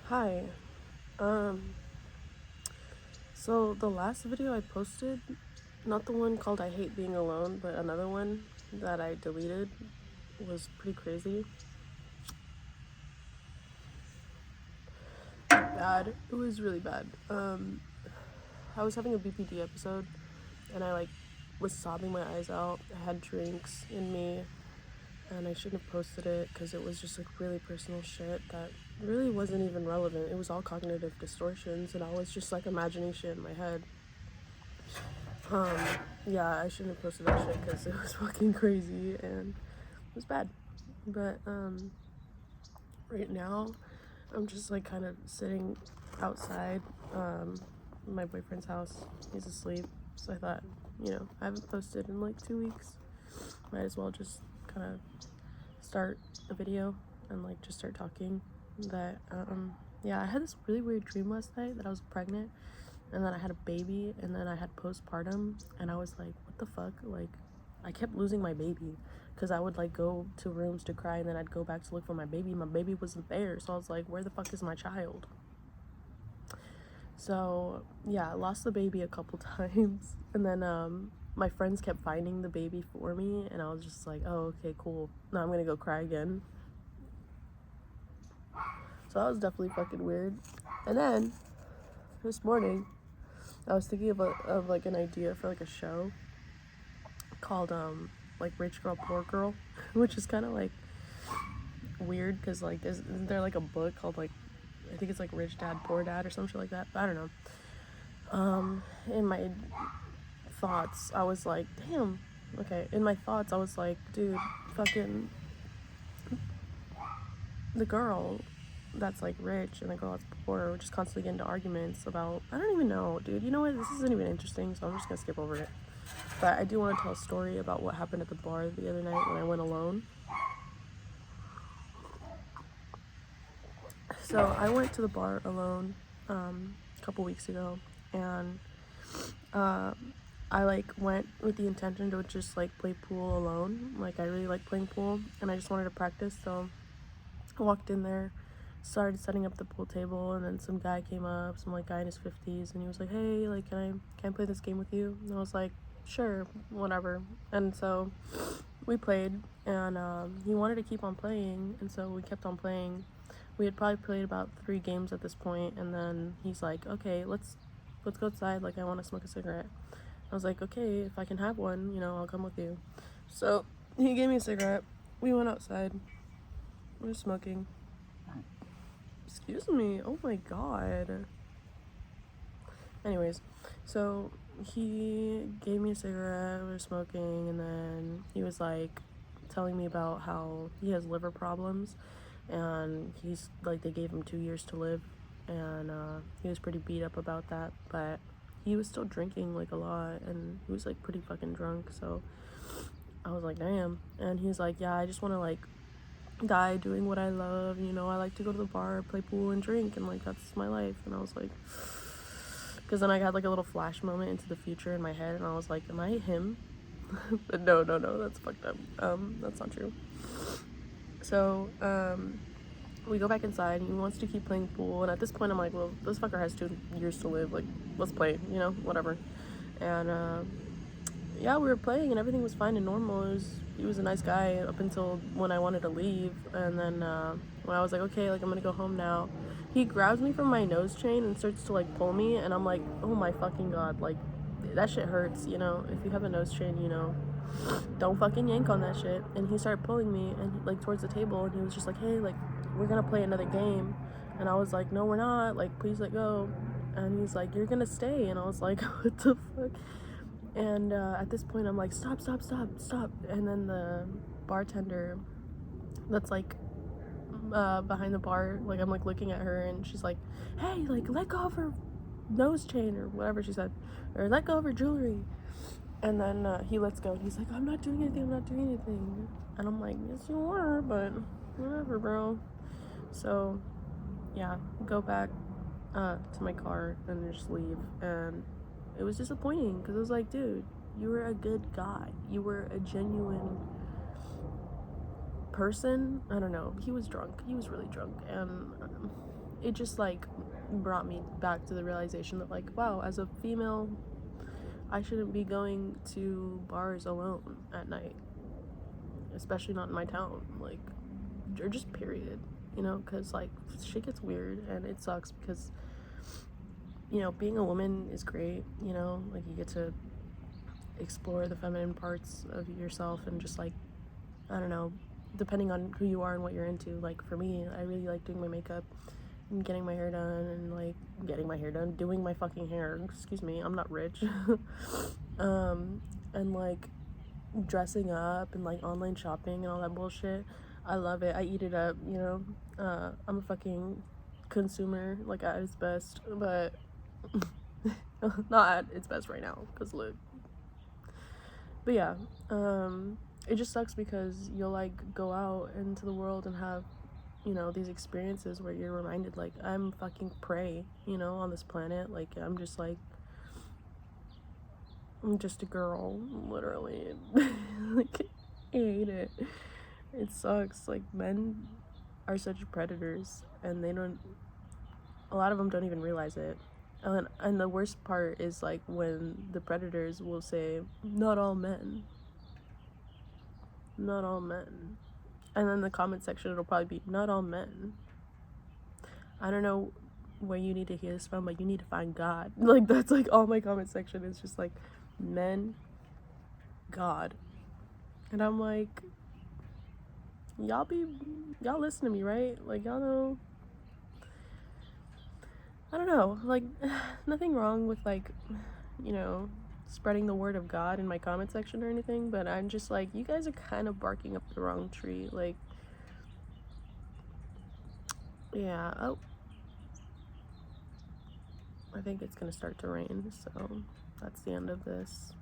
Hi. Um, so the last video I posted, not the one called I Hate Being Alone, but another one that I deleted was pretty crazy. Bad. It was really bad. I was having a BPD episode and I was sobbing my eyes out. I had drinks in me and I shouldn't have posted it because it was just really personal shit that really wasn't even relevant. It was all cognitive distortions and I was just imagining shit in my head. Um, yeah, I shouldn't have posted that shit because it was fucking crazy and it was bad. But right now, I'm just kind of sitting outside my boyfriend's house. He's asleep, so I thought, I haven't posted in 2 weeks. Might as well just kind of start a video and just start talking. That yeah, I had this really weird dream last night that I was pregnant and then I had a baby and then I had postpartum and I was like, what the fuck? I kept losing my baby because I would go to rooms to cry and then I'd go back to look for my baby. My baby wasn't there, so I was like, where the fuck is my child? So yeah, I lost the baby a couple times and then my friends kept finding the baby for me and I was just like, oh, okay, cool, now I'm gonna go cry again. So that was definitely fucking weird. And then this morning I was thinking of an idea for a show called Rich Girl Poor Girl, which is kind of weird because isn't there a book called I think it's Rich Dad Poor Dad or some shit like that, but I don't know. In my thoughts I was like, damn, okay, in my thoughts I was like, dude, fucking the girl that's rich and the girl that's poor just constantly get into arguments about, I don't even know, dude, you know what, this isn't even interesting, so I'm just gonna skip over it. But I do want to tell a story about what happened at the bar the other night when I went alone. So I went to the bar alone a couple weeks ago, and I went with the intention to just play pool alone. I really like playing pool, and I just wanted to practice. So I walked in there, started setting up the pool table, and then some guy came up, some guy in his 50s, and he was like, hey, can I play this game with you? And I was like, sure, whatever. And so we played, and he wanted to keep on playing, and so we kept on playing. We had probably played about 3 games at this point, and then he's like, okay, let's go outside, I want to smoke a cigarette. I was like, okay, if I can have one, I'll come with you. So he gave me a cigarette. We went outside. We were smoking. Excuse me. Oh my god. Anyways, so he gave me a cigarette. We were smoking, and then he was telling me about how he has liver problems, and he's they gave him 2 years to live, and he was pretty beat up about that, but he was still drinking a lot, and he was pretty fucking drunk. So I was like, damn. And he's like, yeah, I just want to die doing what I love, I like to go to the bar, play pool, and drink, and that's my life. And I was like, because then I had a little flash moment into the future in my head, and I was like, am I him? But no, that's fucked up. That's not true. So we go back inside, and he wants to keep playing pool, and at this point I'm like, well, this fucker has 2 years to live, let's play, whatever. And yeah, we were playing and everything was fine and normal. He was a nice guy up until when I wanted to leave, and then when I was like, okay, I'm gonna go home now, he grabs me from my nose chain and starts to pull me, and I'm like, oh my fucking god, that shit hurts, if you have a nose chain, don't fucking yank on that shit. And he started pulling me and towards the table, and he was just like, hey, we're gonna play another game. And I was like, no, we're not, please let go. And he's like, you're gonna stay. And I was like, what the fuck? And at this point I'm like, stop. And then the bartender that's behind the bar, I'm looking at her, and she's like, hey, let go of her nose chain or whatever she said, or let go of her jewelry. And then he lets go, and he's like, I'm not doing anything. And I'm like, yes you are, but whatever, bro. So yeah, go back to my car and just leave. And it was disappointing because it was like, dude, you were a good guy, you were a genuine person. I don't know, he was drunk, he was really drunk, and it just like brought me back to the realization that, like, wow, as a female, I shouldn't be going to bars alone at night, especially not in my town, like, or just period, you know, because like shit gets weird and it sucks because, you know, being a woman is great, you know, like you get to explore the feminine parts of yourself and just like, I don't know, depending on who you are and what you're into. Like for me, I really like doing my makeup and getting my hair done and like doing my fucking hair, excuse me, I'm not rich. And like dressing up and like online shopping and all that bullshit. I love it. I eat it up, you know. I'm a fucking consumer, like at its best, but not at its best right now, cause look. But yeah, it just sucks because you'll like go out into the world and have, you know, these experiences where you're reminded like I'm fucking prey, you know, on this planet. Like I'm just a girl, literally. Like I hate it. It sucks. Like men are such predators and a lot of them don't even realize it. And the worst part is like when the predators will say, not all men. Not all men. And then the comment section, it'll probably be, not all men. I don't know where you need to hear this from, but you need to find God. Like, that's like all my comment section is just like, men, God. And I'm like, y'all listen to me, right? Like, y'all know, I don't know, like, nothing wrong with like, you know, spreading the word of God in my comment section or anything, but I'm just like, you guys are kind of barking up the wrong tree. Like, yeah, oh, I think it's gonna start to rain, so that's the end of this.